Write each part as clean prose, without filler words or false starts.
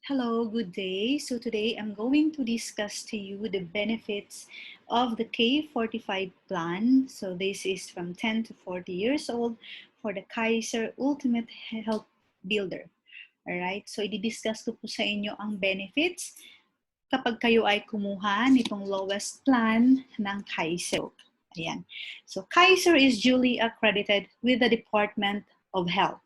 Hello, good day. So today I'm going to discuss to you the benefits of the K45 plan. So this is from 10 to 40 years old for the Kaiser Ultimate Health Builder. Alright, so i-discuss ko po sa inyo ang benefits kapag kayo ay kumuha nitong lowest plan ng Kaiser. Ayan. So Kaiser is duly accredited with the Department of Health.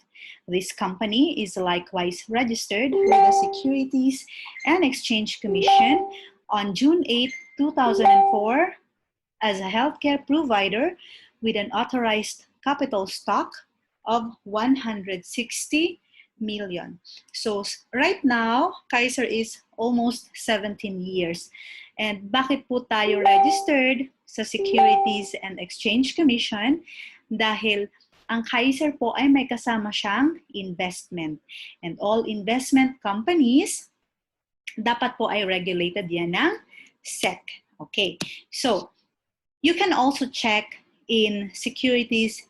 This company is likewise registered with the Securities and Exchange Commission on June 8, 2004 as a healthcare provider with an authorized capital stock of 160 million. So right now, Kaiser is almost 17 years. And bakit po tayo registered sa Securities and Exchange Commission? Dahil ang Kaiser po ay may kasama siyang investment. And all investment companies, dapat po ay regulated yan ng SEC. Okay, so you can also check in Securities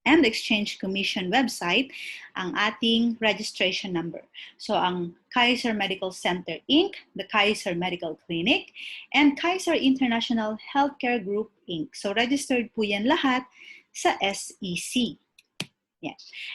and Exchange Commission website ang ating registration number. So ang Kaiser Medical Center Inc., the Kaiser Medical Clinic, and Kaiser International Healthcare Group Inc. So registered po yan lahat sa SEC. Yeah.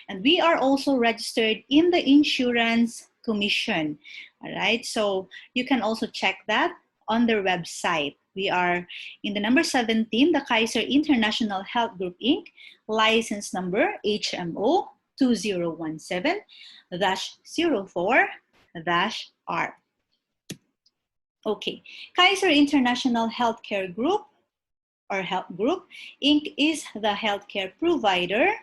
And we are also registered in the Insurance Commission. All right, so you can also check that on their website. We are in the number 17, the Kaiser International Health Group Inc., license number HMO 2017-04-R. Okay, Kaiser International Healthcare Group or Health Group Inc. is the healthcare provider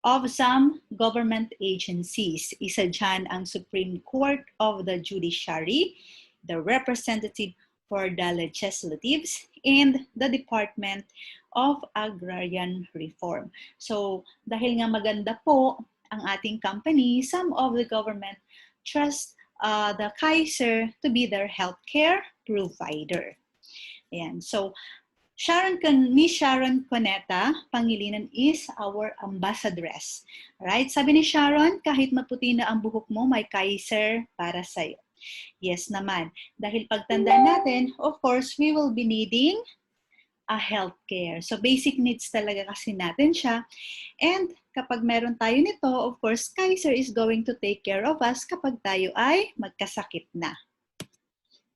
of some government agencies. Isa dyan ang Supreme Court of the Judiciary, the Representative for the Legislatives, and the Department of Agrarian Reform. So, dahil nga maganda po ang ating company, some of the government trust the Kaiser to be their healthcare provider. Ayan. So, Miss Sharon Coneta Pangilinan is our ambassadress. Right? Sabi ni Sharon, kahit maputi na ang buhok mo, may Kaiser para sa'yo. Yes naman. Dahil pagtanda natin, of course, we will be needing a healthcare. So basic needs talaga kasi natin siya. And kapag meron tayo nito, of course, Kaiser is going to take care of us kapag tayo ay magkasakit na.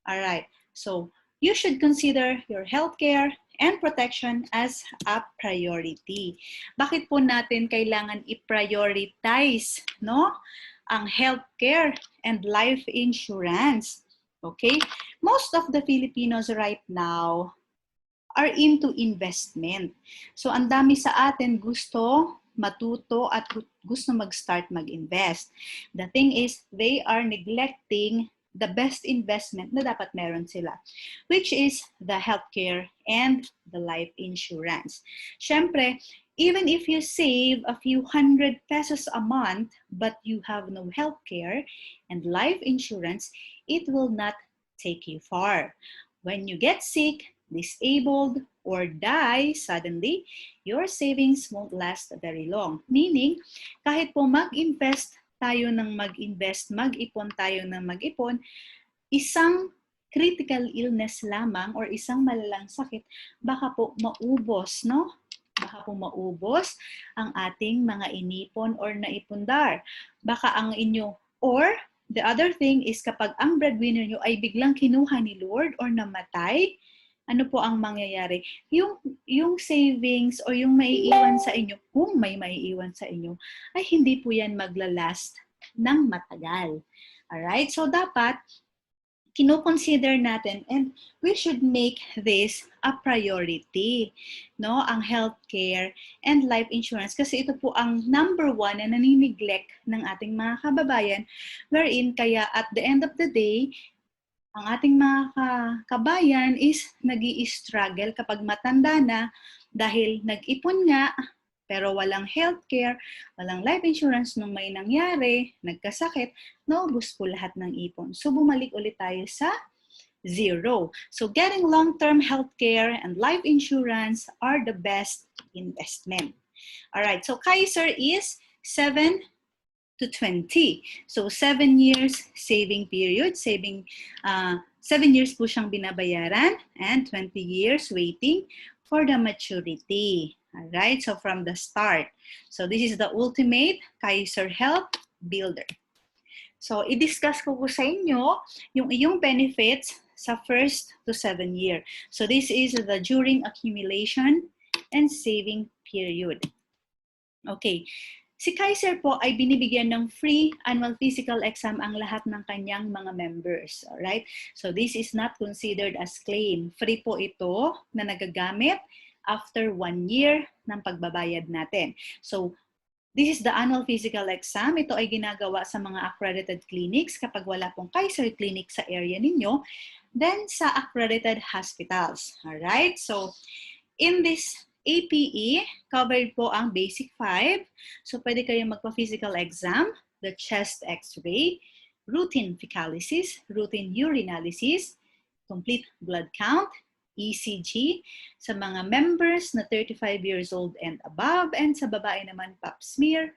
Alright. So you should consider your healthcare and protection as a priority. Bakit po natin kailangan i-prioritize, no? Ang healthcare and life insurance. Okay? Most of the Filipinos right now are into investment. So ang dami sa atin gusto matuto at gusto mag-start mag-invest. The thing is, they are neglecting the best investment na dapat meron sila, which is the healthcare and the life insurance. Siyempre, even if you save a few hundred pesos a month, but you have no healthcare and life insurance, it will not take you far. When you get sick, disabled, or die suddenly, your savings won't last very long. Meaning, kahit po mag-invest tayo ng mag-invest, mag-ipon tayo ng mag-ipon, isang critical illness lamang or isang malalang sakit, baka po maubos, no? Baka po maubos ang ating mga inipon or naipundar. Baka ang inyo, or the other thing is kapag ang breadwinner nyo ay biglang kinuha ni Lord or namatay, ano po ang mangyayari? Yung savings o yung maiiwan sa inyo, kung may maiiwan sa inyo, ay hindi po yan maglalast ng matagal. Alright? So dapat, kino-consider natin and we should make this a priority, no? Ang healthcare and life insurance kasi ito po ang number one na nanineglect ng ating mga kababayan wherein kaya at the end of the day, ang ating mga kabayan is nag-i-struggle kapag matanda na dahil nag-ipon nga pero walang healthcare, walang life insurance nung may nangyari, nagkasakit, naubos po lahat ng ipon. So bumalik ulit tayo sa zero. So getting long-term healthcare and life insurance are the best investment. Alright, so Kaiser is 7 to 20. So 7 years saving period, 7 years po siyang binabayaran and 20 years waiting for the maturity. Alright, so from the start. So this is the ultimate Kaiser Health Builder. So i-discuss ko sa inyo yung iyong benefits sa first to 7 year. So this is the during accumulation and saving period. Okay. Si Kaiser po ay binibigyan ng free annual physical exam ang lahat ng kanyang mga members. Alright? So this is not considered as claim. Free po ito na nagagamit after 1 year ng pagbabayad natin. So this is the annual physical exam. Ito ay ginagawa sa mga accredited clinics kapag wala pong Kaiser clinic sa area ninyo. Then sa accredited hospitals. Alright? So in this APE, covered po ang basic 5. So, pwede kayong magpa-physical exam, the chest x-ray, routine fecalysis, routine urinalysis, complete blood count, ECG, sa mga members na 35 years old and above, and sa babae naman pap smear,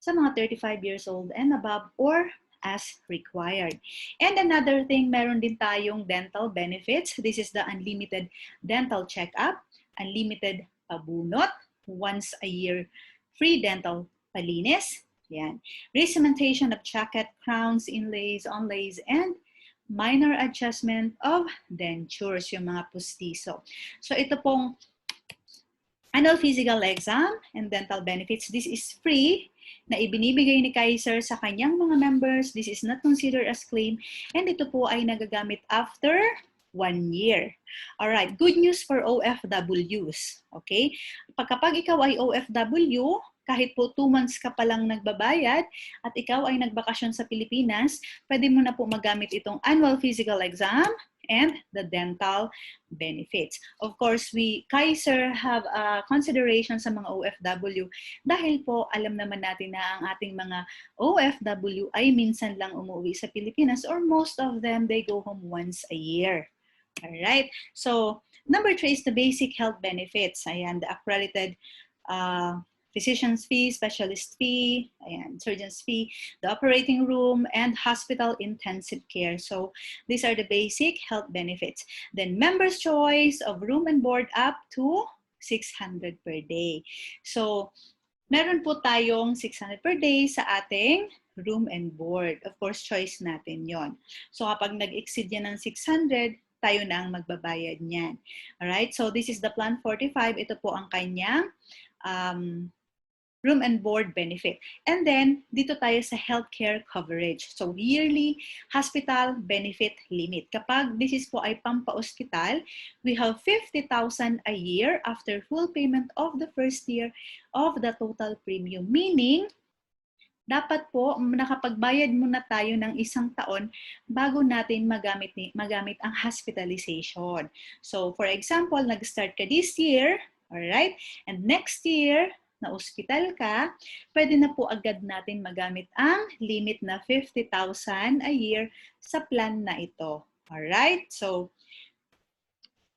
sa mga 35 years old and above, or as required. And another thing, meron din tayong dental benefits. This is the unlimited dental checkup, unlimited pabunot, once a year free dental palinis, yan. Re-cementation of jacket, crowns, inlays, onlays, and minor adjustment of dentures, yung mga pustiso. So ito pong annual physical exam and dental benefits. This is free na ibinibigay ni Kaiser sa kanyang mga members. This is not considered as claim. And ito po ay nagagamit after 1 year. Alright, good news for OFWs. Okay? Kapag ikaw ay OFW, kahit po 2 months ka palang nagbabayad at ikaw ay nagbakasyon sa Pilipinas, pwede mo na po magamit itong annual physical exam and the dental benefits. Of course, Kaiser have a consideration sa mga OFW dahil po alam naman natin na ang ating mga OFW ay minsan lang umuwi sa Pilipinas or most of them, they go home once a year. Alright, so number 3 is the basic health benefits. Ayan, the accredited physician's fee, specialist fee, ayan, surgeon's fee, the operating room, and hospital intensive care. So these are the basic health benefits. Then member's choice of room and board up to 600 per day. So meron po tayong 600 per day sa ating room and board. Of course, choice natin yon. So kapag nag-exceed yan ng 600, tayo na ang magbabayad niyan. Alright, so this is the Plan 45. Ito po ang kanyang room and board benefit. And then, dito tayo sa healthcare coverage. So, yearly hospital benefit limit. Kapag this is po ay pampa-ospital, we have 50,000 a year after full payment of the first year of the total premium. Meaning, dapat po nakapagbayad muna tayo ng 1 taon bago natin magamit ang hospitalization. So, for example, nag-start ka this year, alright, and next year, na ospital ka, pwede na po agad natin magamit ang limit na 50,000 a year sa plan na ito. Alright, so,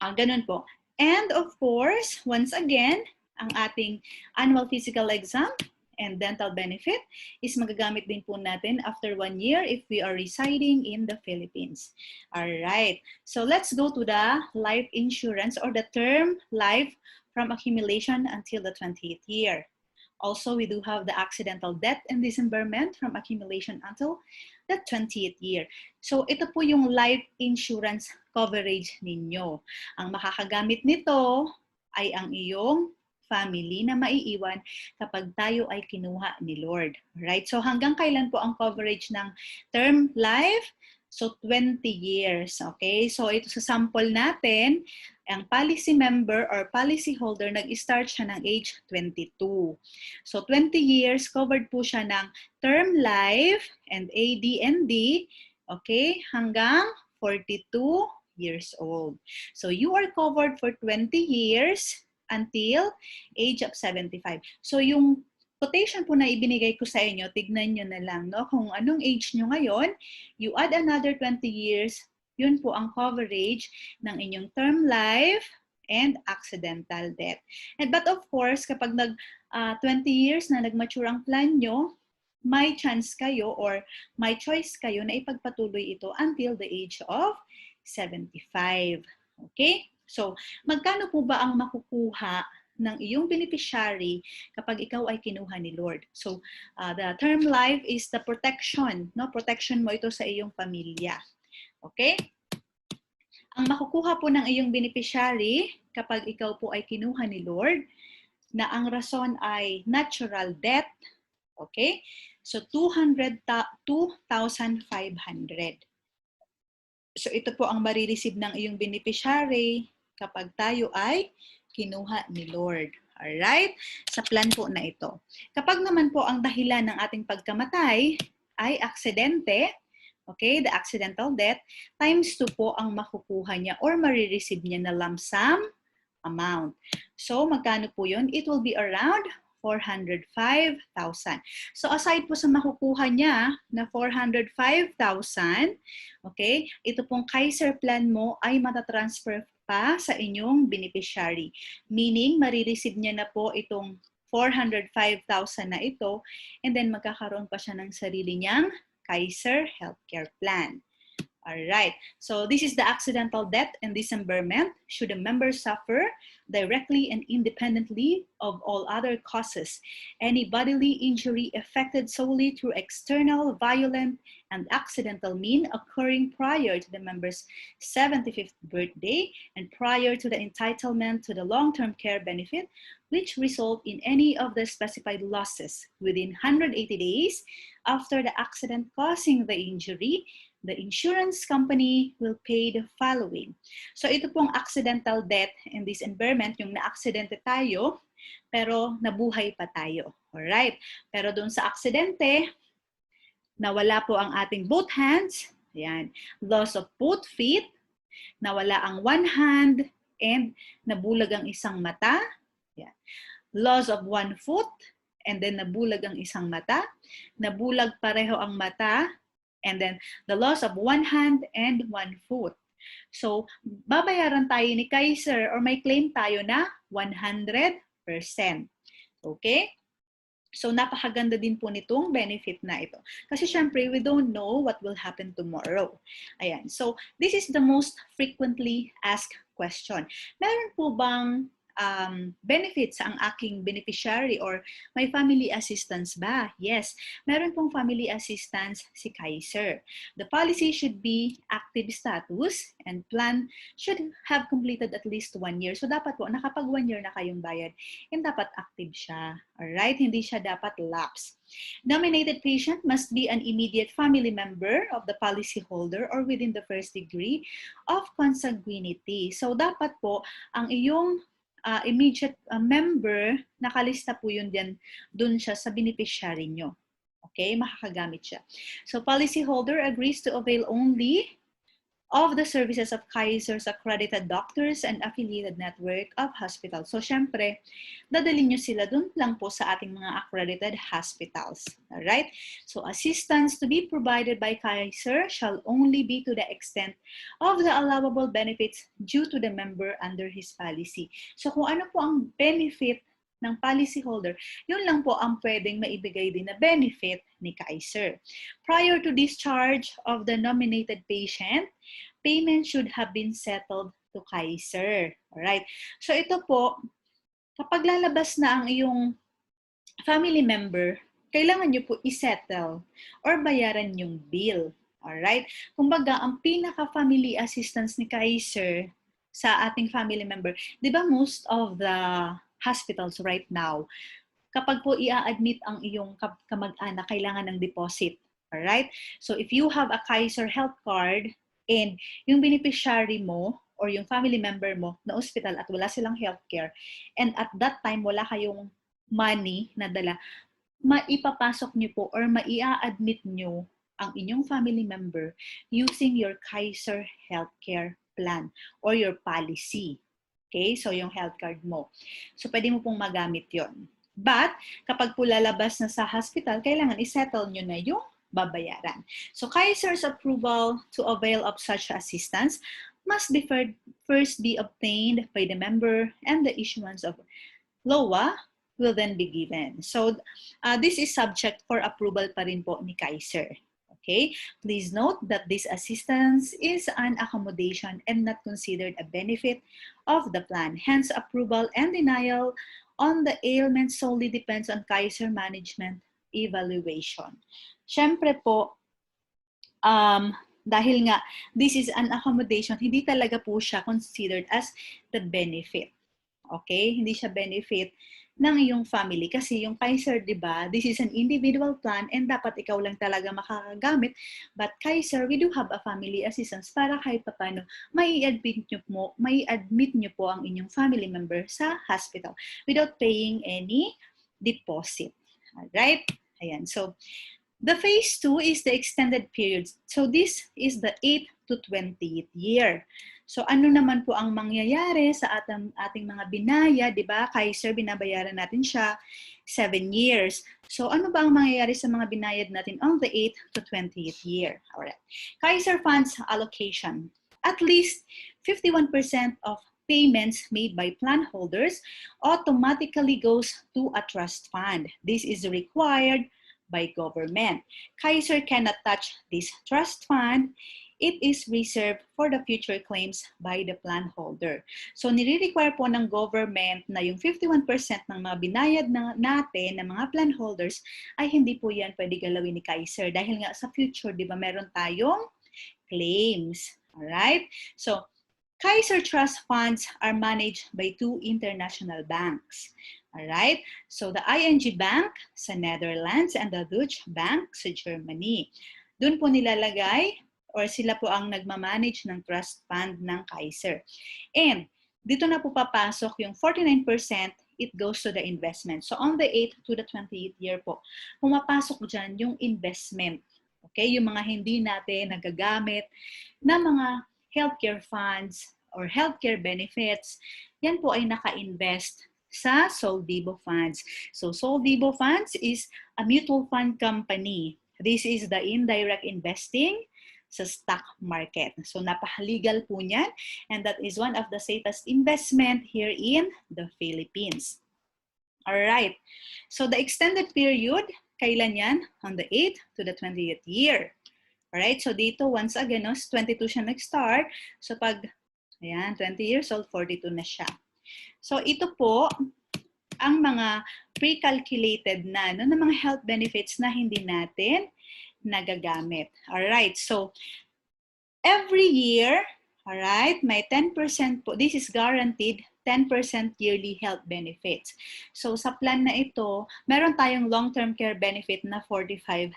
ganun po. And of course, once again, ang ating annual physical exam and dental benefit is magagamit din po natin after 1 year if we are residing in the Philippines. Alright, so let's go to the life insurance or the term life from accumulation until the 20th year. Also, we do have the accidental death and dismemberment from accumulation until the 20th year. So, ito po yung life insurance coverage ninyo. Ang makakagamit nito ay ang iyong family na maiiwan kapag tayo ay kinuha ni Lord. Right? So, hanggang kailan po ang coverage ng term life? So, 20 years. Okay? So, ito sa sample natin, ang policy member or policy holder, nag-start siya ng age 22. So, 20 years, covered po siya ng term life and AD&D, okay, hanggang 42 years old. So, you are covered for 20 years until age of 75. So, yung quotation po na ibinigay ko sa inyo, tignan nyo na lang, no? Kung anong age nyo ngayon, you add another 20 years, yun po ang coverage ng inyong term life and accidental death. But of course, kapag 20 years na nag-mature ang plan nyo, may chance kayo or may choice kayo na ipagpatuloy ito until the age of 75. Okay? So, magkano po ba ang makukuha ng iyong beneficiary kapag ikaw ay kinuha ni Lord? So, the term life is the protection. No? Protection mo ito sa iyong pamilya. Okay? Ang makukuha po ng iyong beneficiary kapag ikaw po ay kinuha ni Lord, na ang rason ay natural death, okay? So, 2,500. So, ito po ang marireceive ng iyong beneficiary kapag tayo ay kinuha ni Lord. Alright? Sa plan po na ito. Kapag naman po ang dahilan ng ating pagkamatay ay aksidente, okay, the accidental death, times 2 po ang makukuha niya or marireceive niya na lump sum amount. So, magkano po yun? It will be around 405,000. So, aside po sa makukuha niya na 405,000, okay, ito pong Kaiser plan mo ay matatransfer pa sa inyong beneficiary. Meaning, marireceive niya na po itong 405,000 na ito and then magkakaroon pa siya ng sarili niyang Kaiser Healthcare Plan. Alright, so this is the accidental death and dismemberment should a member suffer directly and independently of all other causes. Any bodily injury affected solely through external, violent, and accidental mean occurring prior to the member's 75th birthday and prior to the entitlement to the long-term care benefit, which result in any of the specified losses within 180 days after the accident causing the injury, the insurance company will pay the following. So ito pong accidental death and dismemberment, yung na-aksidente tayo, pero nabuhay pa tayo. Alright? Pero doon sa aksidente, nawala po ang ating both hands, ayan, loss of both feet, nawala ang one hand, and nabulag ang isang mata, ayan. Loss of one foot, and then nabulag ang isang mata, nabulag pareho ang mata, and then the loss of one hand and one foot. So, babayaran tayo ni Kaiser or may claim tayo na 100%. Okay? So, napakaganda din po nitong benefit na ito. Kasi syempre, we don't know what will happen tomorrow. Ayan. So, this is the most frequently asked question. Meron po bang benefits ang aking beneficiary or may family assistance ba? Yes, meron pong family assistance si Kaiser. The policy should be active status and plan should have completed at least 1 year. So dapat po, nakapag 1 year na kayong bayad and dapat active siya. Alright? Hindi siya dapat lapse. Nominated patient must be an immediate family member of the policyholder or within the first degree of consanguinity. So dapat po, ang iyong immediate member, nakalista po yun dun siya sa beneficiary nyo. Okay? Makakagamit siya. So, policyholder agrees to avail only of the services of Kaiser's accredited doctors and affiliated network of hospitals. So, syempre, dadalhin nyo sila dun lang po sa ating mga accredited hospitals. Alright? So, assistance to be provided by Kaiser shall only be to the extent of the allowable benefits due to the member under his policy. So, kung ano po ang benefit ng policyholder, yun lang po ang pwedeng maibigay din na benefit ni Kaiser. Prior to discharge of the nominated patient, payment should have been settled to Kaiser. Alright? So ito po, kapag lalabas na ang iyong family member, kailangan nyo po isettle or bayaran yung bill. Alright? Kumbaga, ang pinaka-family assistance ni Kaiser sa ating family member, di ba most of the hospitals right now, kapag po i-admit ang iyong kamag-anak, kailangan ng deposit. Alright? So if you have a Kaiser health card and yung beneficiary mo or yung family member mo na hospital at wala silang healthcare, and at that time wala kayong money na dala, maipapasok nyo po or maia-admit nyo ang inyong family member using your Kaiser healthcare plan or your policy. Okay? So, yung health card mo. So, pwede mo pong magamit yon. But, kapag po lalabas na sa hospital, kailangan isettle nyo na yung babayaran. So, Kaiser's approval to avail of such assistance must first be obtained by the member and the issuance of LOA, will then be given. So this is subject for approval pa rin po ni Kaiser. Okay, please note that this assistance is an accommodation and not considered a benefit of the plan. Hence, approval and denial on the ailment solely depends on Kaiser management evaluation. Siyempre po, dahil nga this is an accommodation, hindi talaga po siya considered as the benefit. Okay? Hindi siya benefit ng iyong family. Kasi yung Kaiser, di ba, this is an individual plan and dapat ikaw lang talaga makakagamit. But Kaiser, we do have a family assistance para kahit paano mai-admit nyo po ang inyong family member sa hospital without paying any deposit. Alright? Ayan. So, the phase 2 is the extended period. So, this is the 8th to 20th year. So ano naman po ang mangyayari sa ating mga binaya, di ba? Kaiser, binabayaran natin siya 7 years. So ano ba ang mangyayari sa mga binayad natin on the 8th to 20th year? Alright. Kaiser funds allocation. At least 51% of payments made by plan holders automatically goes to a trust fund. This is required by government. Kaiser cannot touch this trust fund. It is reserved for the future claims by the plan holder. So, nire-require po ng government na yung 51% ng mga binayad natin ng mga plan holders ay hindi po yan pwede galawin ni Kaiser. Dahil nga sa future, di ba, meron tayong claims. Alright? So, Kaiser Trust Funds are managed by 2 international banks. Alright? So, the ING Bank sa Netherlands and the Deutsche Bank sa Germany. Doon po nilalagay or sila po ang nagmamanage ng trust fund ng Kaiser. And dito na po papasok yung 49%, it goes to the investment. So on the 8th to the 28th year po, pumapasok dyan yung investment. Okay? Yung mga hindi natin nagagamit na mga healthcare funds or healthcare benefits, yan po ay naka-invest sa Solvivo Funds. So Solvivo Funds is a mutual fund company. This is the indirect investing sa stock market. So napaka-legal po niyan and that is one of the safest investment here in the Philippines. Alright. So the extended period, kailan yan? On the 8th to the 20th year. Alright. So dito, once again, 22 siya nag-start. So pag, ayan, 20 years old, 42 na siya. So ito po, ang mga pre-calculated na, ng mga health benefits na hindi natin nagagamit. Alright, so every year, alright, may 10% po, this is guaranteed 10% yearly health benefits. So sa plan na ito, meron tayong long-term care benefit na 45,000.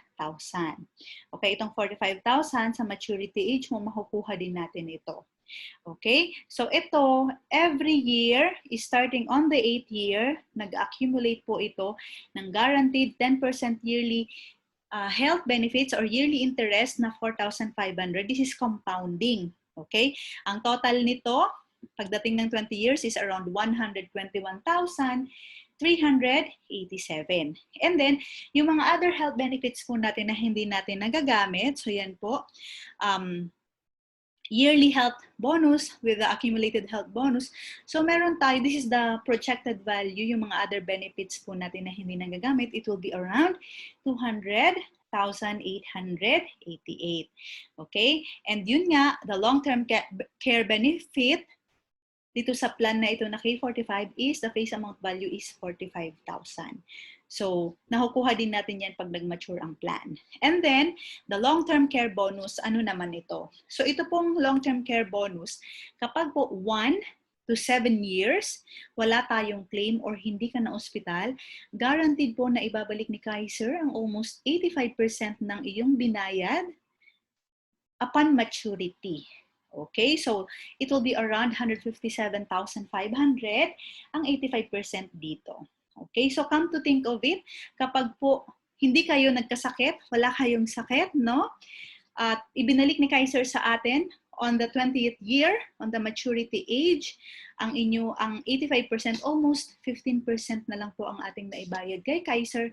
Okay, itong 45,000 sa maturity age mo, makukuha din natin ito. Okay, so ito, every year, starting on the 8th year, nag-accumulate po ito ng guaranteed 10% yearly health benefits or yearly interest na 4,500. This is compounding. Okay? Ang total nito, pagdating ng 20 years, is around 121,387. And then, yung mga other health benefits po natin na hindi natin nagagamit, so yan po, yearly health bonus with the accumulated health bonus. So meron tayo, this is the projected value, yung mga other benefits po natin na hindi nagagamit, it will be around 200,888. Okay? And yun nga, the long-term care benefit, dito sa plan na ito na K45 is, the face amount value is 45,000. So, nakukuha din natin yan pag nag-mature ang plan. And then, the long-term care bonus, ano naman ito? So, ito pong long-term care bonus, kapag po 1 to 7 years, wala tayong claim or hindi ka na ospital, guaranteed po na ibabalik ni Kaiser ang almost 85% ng iyong binayad upon maturity. Okay, so it will be around 157,500 ang 85% dito. Okay, so come to think of it, kapag po hindi kayo nagkasakit, wala kayong sakit, no? At ibinalik ni Kaiser sa atin on the 20th year, on the maturity age, ang 85%, almost 15% na lang po ang ating naibayad kay Kaiser,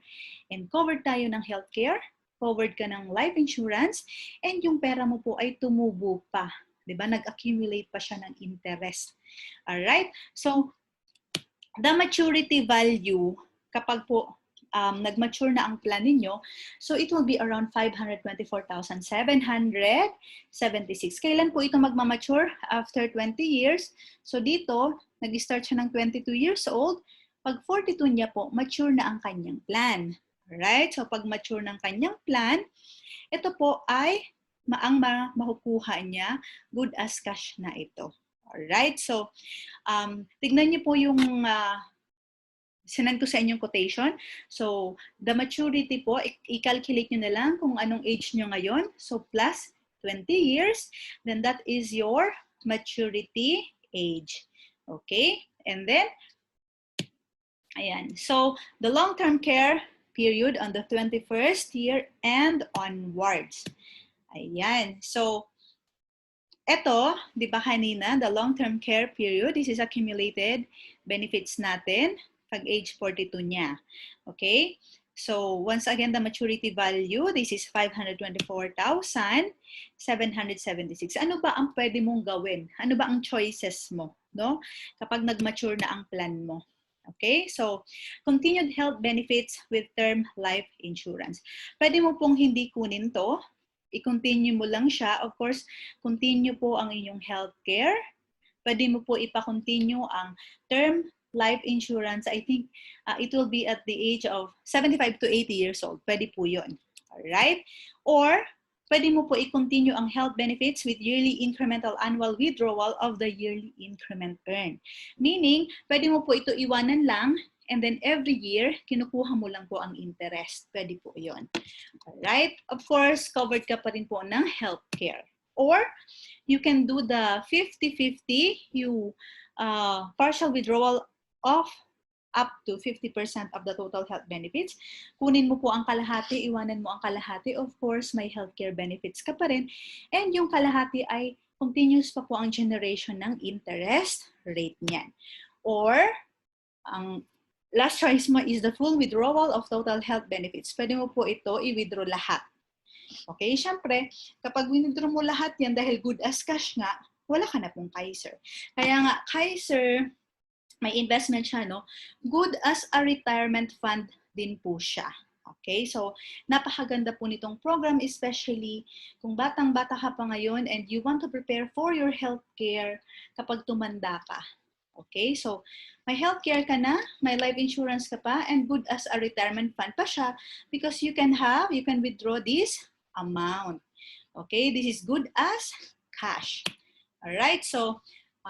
and covered tayo ng healthcare, covered ka ng life insurance, and yung pera mo po ay tumubo pa. Diba? Nag-accumulate pa siya ng interest. Alright? So, the maturity value kapag po nag-mature na ang plan ninyo, so it will be around 524,776. Kailan po ito magmamature? After 20 years. So dito, nag-start siya ng 22 years old. Pag 42 niya po, mature na ang kanyang plan. Alright? So pag mature ng kanyang plan, ito po ay ang makukuha niya, good as cash na ito. Alright? So, tignan niyo po yung sinend ko sa inyong quotation. So, the maturity po, i-calculate nyo na lang kung anong age nyo ngayon. So, plus 20 years, then that is your maturity age. Okay? And then, ayan. So, the long-term care period on the 21st year and onwards. Ayan. So, eto, di ba kanina, the long-term care period, this is accumulated benefits natin pag age 42 niya. Okay? So, once again, the maturity value, this is 524,776. Ano ba ang pwede mong gawin? Ano ba ang choices mo, no? Kapag nag-mature na ang plan mo. Okay? So, continued health benefits with term life insurance. Pwede mo pong hindi kunin to. I-continue mo lang siya. Of course, continue po ang inyong healthcare. Pwede mo po ipa-continue ang term life insurance. I think it will be at the age of 75 to 80 years old. Pwede po yun. Alright? Or, pwede mo po i-continue ang health benefits with yearly incremental annual withdrawal of the yearly increment earned. Meaning, pwede mo po ito iwanan lang and then every year, kinukuha mo lang po ang interest. Pwede po yun. Alright? Of course, covered ka pa rin po ng healthcare. Or, you can do the 50-50, partial withdrawal of up to 50% of the total health benefits. Kunin mo po ang kalahati, iwanan mo ang kalahati. Of course, may healthcare benefits ka pa rin. And yung kalahati ay continuous pa po ang generation ng interest rate niyan. Or, ang last choice mo is the full withdrawal of total health benefits. Pwede mo po ito i-withdraw lahat. Okay, syempre, kapag withdraw mo lahat yan dahil good as cash nga, wala ka na pong Kaiser. Kaya nga, Kaiser, may investment siya, no? Good as a retirement fund din po siya. Okay, so napakaganda po nitong program, especially kung batang-bata ka pa ngayon and you want to prepare for your healthcare kapag tumanda ka. Okay, so may healthcare ka na, may life insurance ka pa, and good as a retirement fund pa siya because you can withdraw this amount. Okay, this is good as cash. Alright, so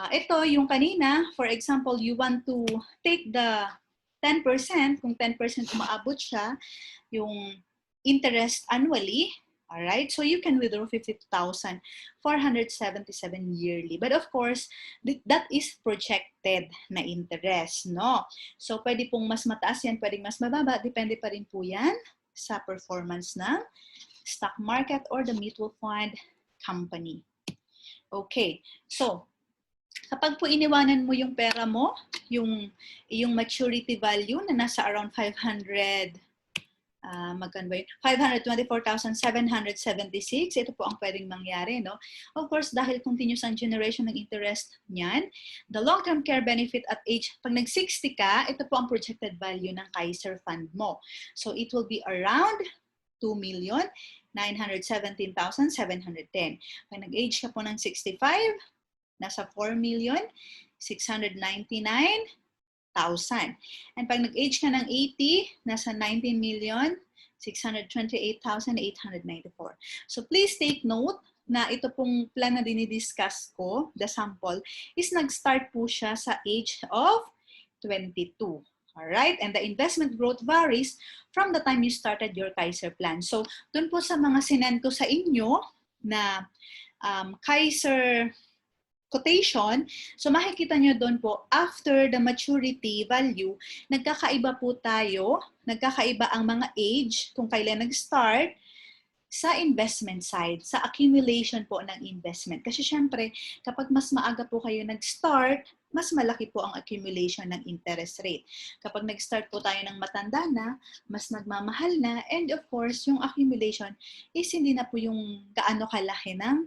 ito yung kanina, for example, you want to take the 10%, kung 10% umaabot siya, yung interest annually, alright, so you can withdraw 52,477 yearly. But of course, that is projected na interest, no? So pwede pong mas mataas yan, pwedeng mas mababa, depende pa rin po yan sa performance ng stock market or the mutual fund company. Okay, so kapag po iniwanan mo yung pera mo, yung maturity value na nasa around 524,776, ito po ang pwedeng mangyari, no? Of course, dahil continuous ang generation ng interest niyan, the long-term care benefit at age, pag nag-60 ka, ito po ang projected value ng Kaiser Fund mo. So it will be around 2,917,710. Pag nag-age ka po ng 65, nasa 4,699,000. And pag nag-age ka ng 80, nasa 19,628,894. So please take note na ito pong plan na dinidiscuss ko, the sample, is nag-start po siya sa age of 22. Alright? And the investment growth varies from the time you started your Kaiser plan. So, dun po sa mga sinend ko sa inyo na Kaiser quotation, so makikita nyo doon po, after the maturity value, nagkakaiba po tayo, nagkakaiba ang mga age kung kailan nag-start sa investment side, sa accumulation po ng investment. Kasi syempre, kapag mas maaga po kayo nag-start, mas malaki po ang accumulation ng interest rate. Kapag nag-start po tayo ng matanda na, mas nagmamahal na, and of course, yung accumulation is hindi na po yung gaano kalaki ng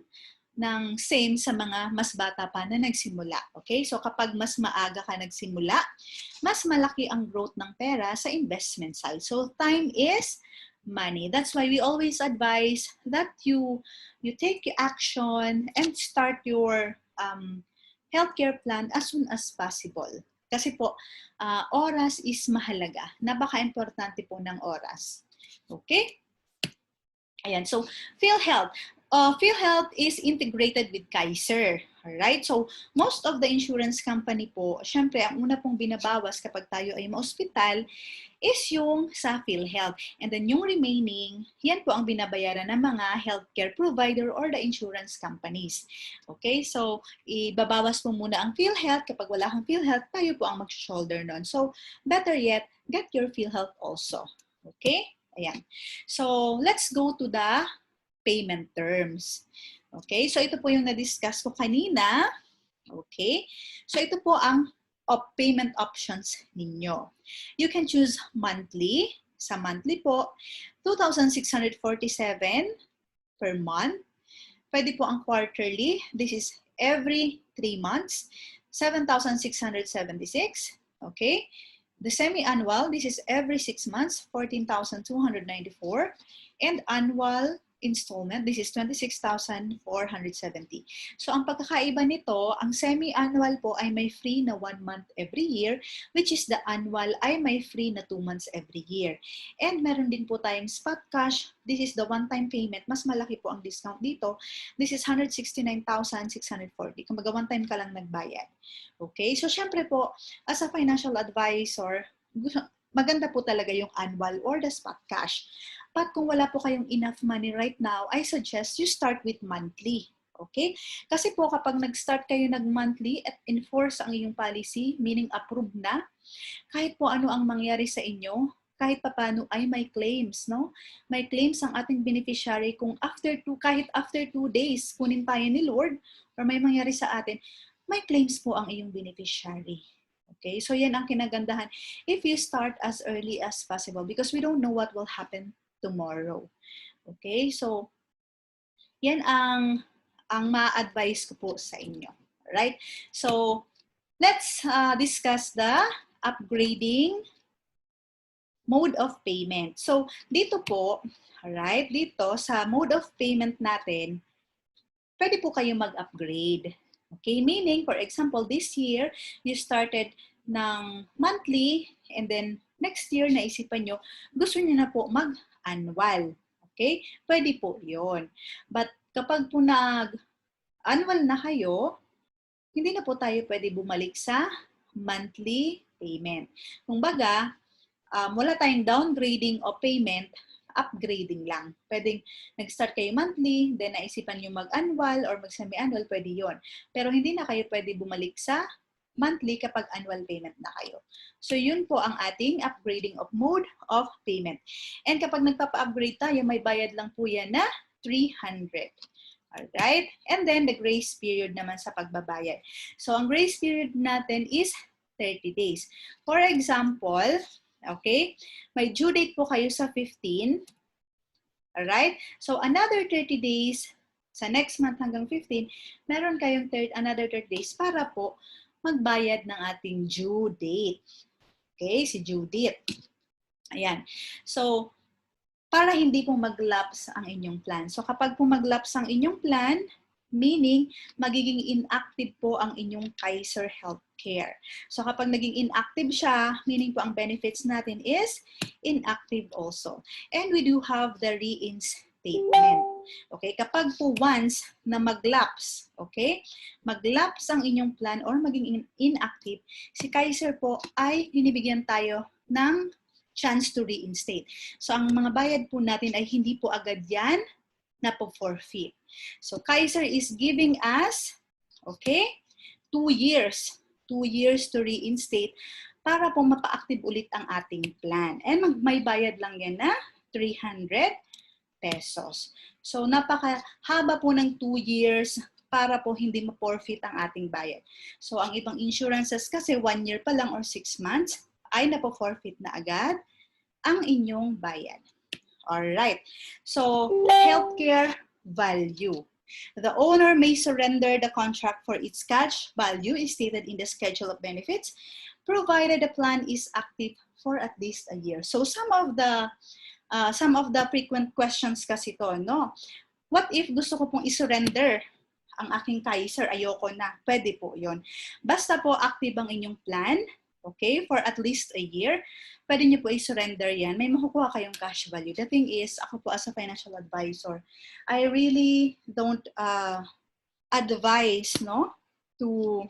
ng same sa mga mas bata pa na nagsimula. Okay? So kapag mas maaga ka nagsimula, mas malaki ang growth ng pera sa investment side. So time is money. That's why we always advise that you take action and start your healthcare plan as soon as possible. Kasi po, oras is mahalaga. Napaka-importante po ng oras. Okay? Ayan, so PhilHealth. PhilHealth is integrated with Kaiser. Alright? So, most of the insurance company po, syempre, ang una pong binabawas kapag tayo ay ma-hospital is yung sa PhilHealth. And then yung remaining, yan po ang binabayaran ng mga healthcare provider or the insurance companies. Okay? So, ibabawas po muna ang PhilHealth. Kapag wala kang PhilHealth, tayo po ang mag-shoulder nun. So, better yet, get your PhilHealth also. Okay? Ayan. So, let's go to the payment terms. Okay? So, ito po yung na-discuss ko kanina. Okay? So, ito po ang payment options ninyo. You can choose monthly. Sa monthly po, 2,647 per month. Pwede po ang quarterly. This is every 3 months. 7,676. Okay? The semi-annual, this is every 6 months, 14,294. And annual installment, this is 26,470. So, ang pagkakaiba nito, ang semi-annual po ay may free na 1 month every year, which is the annual ay may free na 2 months every year. And meron din po tayong spot cash. This is the one-time payment. Mas malaki po ang discount dito. This is 169,640. Kumbaga, one-time ka lang nagbayad. Okay? So, syempre po, as a financial advisor, maganda po talaga yung annual or the spot cash. But kung wala po kayong enough money right now, I suggest you start with monthly. Okay? Kasi po kapag nag-start kayo nag-monthly at enforce ang iyong policy, meaning approved na, kahit po ano ang mangyari sa inyo, kahit papano ay may claims, no? May claims ang ating beneficiary kung kahit after 2 days, kunin tayo ni Lord or may mangyari sa atin, may claims po ang iyong beneficiary. Okay? So yan ang kinagandahan if you start as early as possible because we don't know what will happen tomorrow. Okay? So, yan ang ma-advise ko po sa inyo. Right? So, let's discuss the upgrading mode of payment. So, dito po, right? Dito sa mode of payment natin, pwede po kayo mag-upgrade. Okay? Meaning, for example, this year, you started ng monthly and then next year, naisipan nyo, gusto nyo na po mag-annual. Okay? Pwede po yun. But kapag po nag-annual na kayo, hindi na po tayo pwede bumalik sa monthly payment. Kung baga, wala tayong downgrading o payment, upgrading lang. Pwedeng nag-start kayo monthly, then naisipan nyo mag-annual or mag-semi-annual, pwede yon. Pero hindi na kayo pwede bumalik sa monthly kapag annual payment na kayo. So yun po ang ating upgrading of mode of payment. And kapag nagpapa-upgrade tayo, may bayad lang po yan na 300. Alright? And then the grace period naman sa pagbabayad. So ang grace period natin is 30 days. For example, okay, may due date po kayo sa 15. Alright? So another 30 days, sa next month hanggang 15, meron kayong another 30 days para po magbayad ng ating due date. Okay, si due date. Ayan. So, para hindi po mag-lapse ang inyong plan. So, kapag po mag-lapse ang inyong plan, meaning magiging inactive po ang inyong Kaiser Healthcare. So, kapag naging inactive siya, meaning po ang benefits natin is inactive also. And we do have the reinstatement. Okay, kapag po once na mag-lapse, okay, mag-lapse ang inyong plan or maging inactive, si Kaiser po ay binibigyan tayo ng chance to reinstate. So, ang mga bayad po natin ay hindi po agad yan na po forfeit. So, Kaiser is giving us, okay, 2 years. 2 years to reinstate para po mapa-active ulit ang ating plan. And may bayad lang yan na 300 pesos. So, napakahaba po ng 2 years para po hindi ma-forfeit ang ating bayad. So, ang ibang insurances kasi 1 year pa lang or 6 months ay napo-forfeit na agad ang inyong bayad. Alright. So, healthcare value. The owner may surrender the contract for its cash value is stated in the schedule of benefits, provided the plan is active for at least a year. So some of the frequent questions kasi to, no? What if gusto ko pong isurrender ang aking Kaiser, ayoko na. Pwede po yon. Basta po active ang inyong plan, okay, for at least a year, pwede nyo po i-surrender yan. May makukuha kayong cash value. The thing is, ako po as a financial advisor, I really don't advise, no, to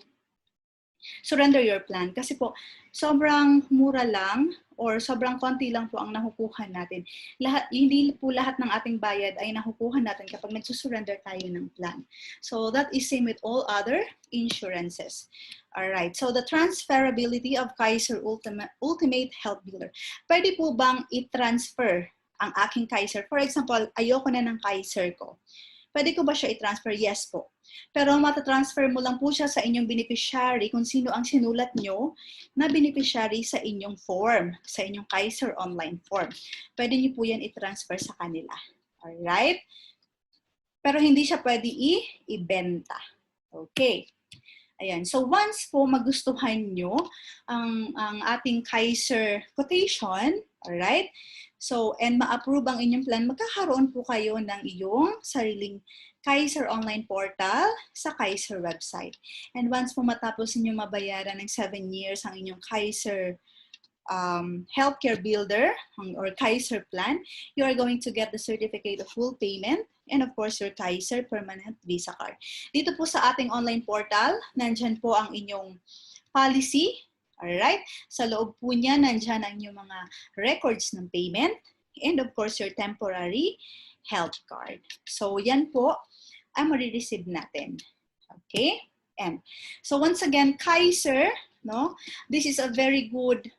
surrender your plan. Kasi po, sobrang mura lang or sobrang konti lang po ang nakukuha natin. Hindi po lahat ng ating bayad ay nakukuha natin kapag nagsusurrender tayo ng plan. So that is same with all other insurances. Alright, so the transferability of Kaiser Ultimate Health Builder. Pwede po bang i-transfer ang aking Kaiser? For example, ayoko na ng Kaiser ko. Pwede ko ba siya i-transfer? Yes po. Pero matatransfer mo lang po siya sa inyong beneficiary kung sino ang sinulat nyo na beneficiary sa inyong form, sa inyong Kaiser online form. Pwede nyo po yan i-transfer sa kanila. Alright? Pero hindi siya pwede i-ibenta. Okay. Ayan. So once po magustuhan nyo ang ating Kaiser quotation, alright? So, and ma-approve ang inyong plan, magkakaroon po kayo ng iyong sariling Kaiser online portal sa Kaiser website. And once po matapos niyo mabayaran ng 7 years ang inyong Kaiser healthcare builder or Kaiser plan, you are going to get the certificate of full payment and of course your Kaiser permanent Visa card. Dito po sa ating online portal, nandyan po ang inyong policy. Alright? Sa loob po niya, nandyan ang inyong mga records ng payment and of course your temporary health card. So yan po ang marireceive natin. Okay? And so once again, Kaiser, no? This is a very good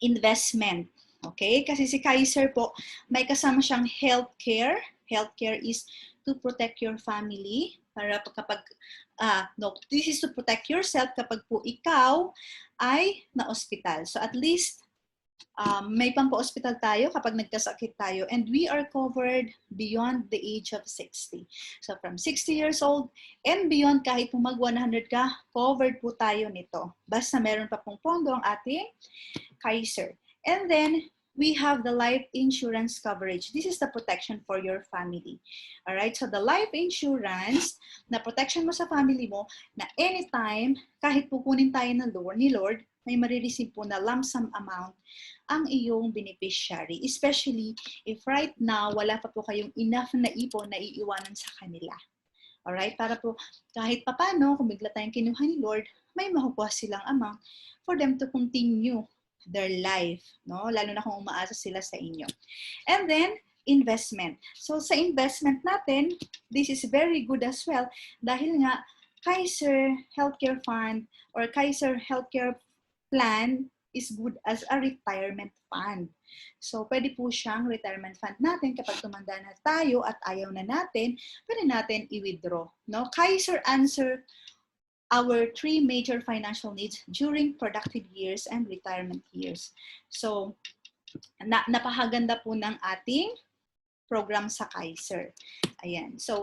investment. Okay? Kasi si Kaiser po, may kasama siyang healthcare. Healthcare is to protect your family. Para kapag, this is to protect yourself kapag po ikaw ay na-hospital. So at least, may pampa-hospital tayo kapag nagkasakit tayo. And we are covered beyond the age of 60. So from 60 years old and beyond, kahit po mag-100 ka, covered po tayo nito. Basta meron pa pong pondo ang ating Kaiser. And then, we have the life insurance coverage. This is the protection for your family. Alright, so the life insurance na protection mo sa family mo na anytime, kahit pukunin tayo ng ni Lord, may marireceive po na lump sum amount ang iyong beneficiary. Especially if right now, wala pa po kayong enough na ipon na iiwanan sa kanila. Alright, para po kahit papano, kung bigla tayong kinuha ni Lord, may makukuha silang amount for them to continue their life, no? Lalo na kung umaasa sila sa inyo. And then, investment. So, sa investment natin, this is very good as well dahil nga, Kaiser Healthcare Fund or Kaiser Healthcare Plan is good as a retirement fund. So, pwede po siyang retirement fund natin kapag tumanda na tayo at ayaw na natin, pwede natin i-withdraw, no? Kaiser answer our 3 major financial needs during productive years and retirement years. So, napakaganda po ng ating program sa Kaiser. Ayan. So,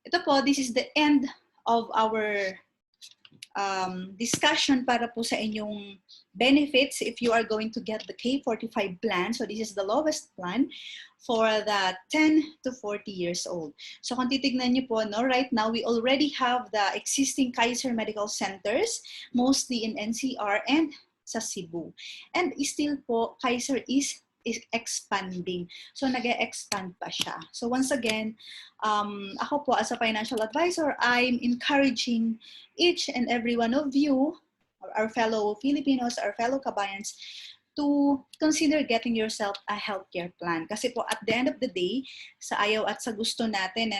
ito po, this is the end of our discussion para po sa inyong benefits if you are going to get the K45 plan. So, this is the lowest plan for the 10 to 40 years old. So kung titignan niyo po, no, right now we already have the existing Kaiser Medical Centers, mostly in NCR and sa Cebu. And still po, Kaiser is expanding. So nag-expand pa siya. So once again, ako po as a financial advisor, I'm encouraging each and every one of you, our fellow Filipinos, our fellow kabayans, to consider getting yourself a healthcare plan. Kasi po, at the end of the day, sa ayaw at sa gusto natin,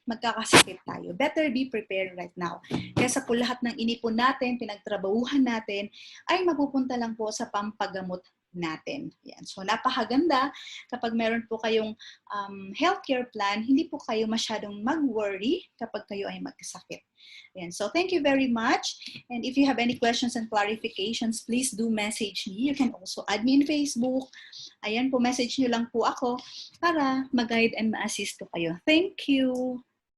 magkakasakit tayo. Better be prepared right now. Kesa po lahat ng inipon natin, pinagtrabahuhan natin, ay mapupunta lang po sa pampagamot natin. Yan. So napakaganda kapag meron po kayong healthcare plan, hindi po kayo masyadong mag-worry kapag kayo ay magkasakit. Yan. So thank you very much. And if you have any questions and clarifications, please do message me. You can also add me in Facebook. Ayan po, message nyo lang po ako para mag-guide and ma-assist ko kayo. Thank you.